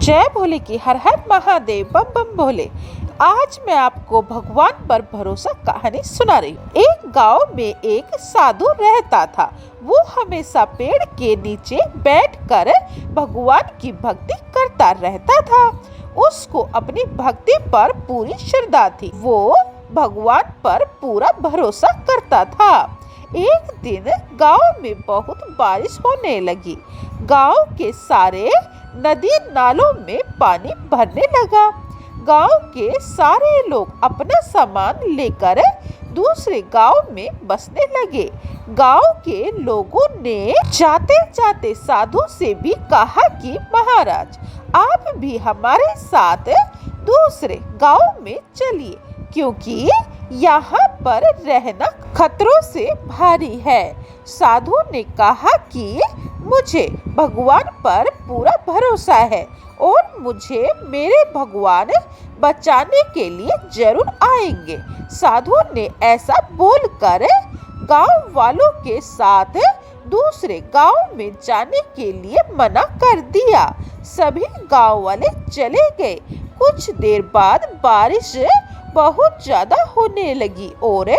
जय भोले की हर हर महादेव बम बम भोले। आज मैं आपको भगवान पर भरोसा कहानी सुना रही हूँ। एक गांव में एक साधु रहता था। वो हमेशा पेड़ के नीचे बैठकर भगवान की भक्ति करता रहता था। उसको अपनी भक्ति पर पूरी श्रद्धा थी। वो भगवान पर पूरा भरोसा करता था। एक दिन गांव में बहुत बारिश होने लगी। गांव के सारे नदी नालों में पानी भरने लगा। गांव के सारे लोग अपना सामान लेकर दूसरे गांव में बसने लगे। गांव के लोगों ने जाते जाते साधु से भी कहा कि महाराज, आप भी हमारे साथ दूसरे गांव में चलिए, क्योंकि यहाँ पर रहना खतरों से भारी है। साधु ने कहा कि मुझे भगवान पर पूरा भरोसा है और मुझे मेरे भगवान बचाने के लिए जरूर आएंगे। साधु ने ऐसा बोलकर गांव वालों के साथ दूसरे गांव में जाने के लिए मना कर दिया। सभी गांव वाले चले गए। कुछ देर बाद बारिश बहुत ज्यादा होने लगी और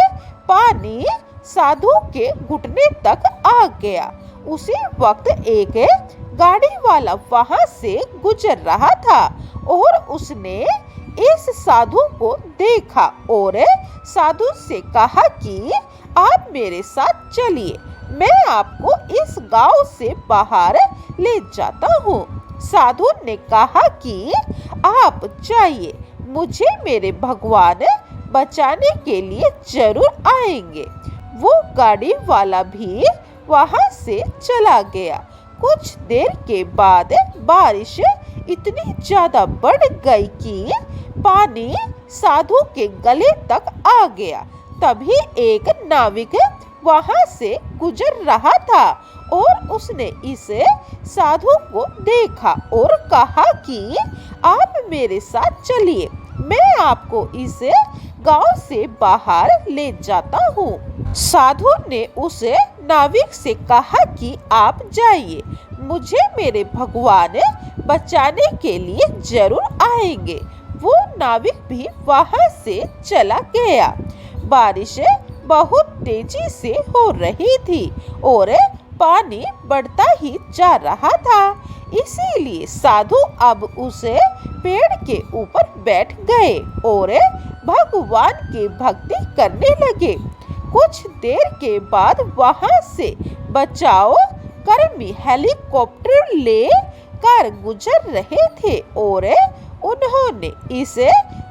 पानी साधु के घुटने तक आ गया। उसी वक्त एक गाड़ी वाला वहां से गुजर रहा था और उसने इस साधु को देखा और साधु से कहा कि आप मेरे साथ चलिए, मैं आपको इस गांव से बाहर ले जाता हूँ। साधु ने कहा कि आप जाइए, मुझे मेरे भगवान बचाने के लिए जरूर आएंगे। वो गाड़ी वाला भी वहां से चला गया। कुछ देर के बाद बारिश इतनी ज्यादा बढ़ गई कि पानी साधु के गले तक आ गया। तभी एक नाविक वहां से गुजर रहा था और उसने इस साधु को देखा और कहा कि आप मेरे साथ चलिए, मैं आपको इस गांव से बाहर ले जाता हूँ। साधु ने उस नाविक से कहा कि आप जाइए, मुझे मेरे भगवान बचाने के लिए जरूर आएंगे। वो नाविक भी वहां से चला गया। बारिश बहुत तेजी से हो रही थी और पानी बढ़ता ही जा रहा था। इसीलिए साधु अब उस पेड़ के ऊपर बैठ गए और भगवान की भक्ति करने लगे। कुछ देर के बाद वहां से बचाव कर्मी हेलीकॉप्टर ले कर गुजर रहे थे और उन्होंने इस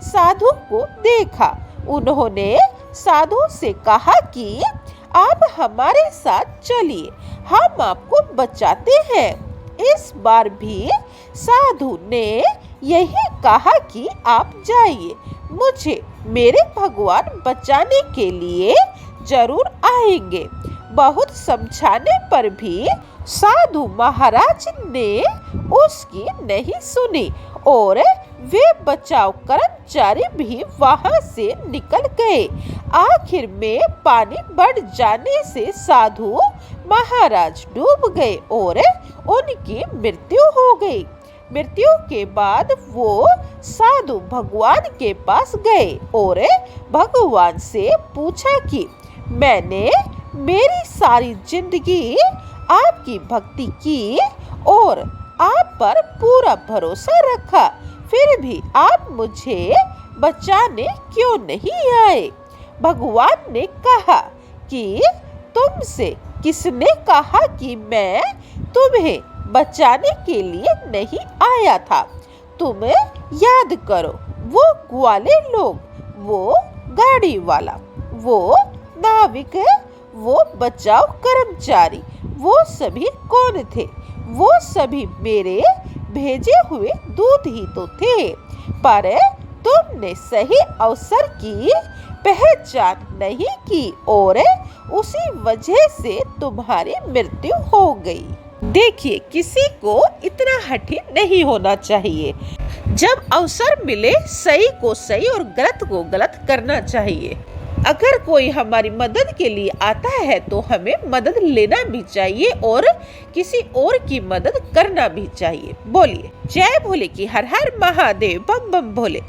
साधु को देखा। उन्होंने साधु से कहा कि आप हमारे साथ चलिए, हम आपको बचाते हैं। इस बार भी साधु ने यही कहा कि आप जाइए, मुझे मेरे भगवान बचाने के लिए जरूर आएंगे। बहुत समझाने पर भी साधु महाराज ने उसकी नहीं सुनी और वे बचाव कर्मचारी भी वहां से निकल गए। आखिर में पानी बढ़ जाने से साधु महाराज डूब गए और उनकी मृत्यु हो गई। मृत्यु के बाद वो साधु भगवान के पास गए और भगवान से पूछा कि मैंने मेरी सारी जिंदगी आपकी भक्ति की और आप पर पूरा भरोसा रखा, फिर भी आप मुझे बचाने क्यों नहीं आए? भगवान ने कहा कि तुमसे किसने कहा कि मैं तुम्हें बचाने के लिए नहीं आया था? तुम याद करो, वो ग्वाले लोग, वो गाड़ी वाला, वो नाविक, वो बचाव कर्मचारी, वो सभी कौन थे? वो सभी मेरे भेजे हुए दूत ही तो थे, पर तुमने सही अवसर की पहचान नहीं की और उसी वजह से तुम्हारी मृत्यु हो गई। देखिए, किसी को इतना हठी नहीं होना चाहिए। जब अवसर मिले, सही को सही और गलत को गलत करना चाहिए। अगर कोई हमारी मदद के लिए आता है तो हमें मदद लेना भी चाहिए और किसी और की मदद करना भी चाहिए। बोलिए जय भोले की हर हर महादेव, बम बम भोले।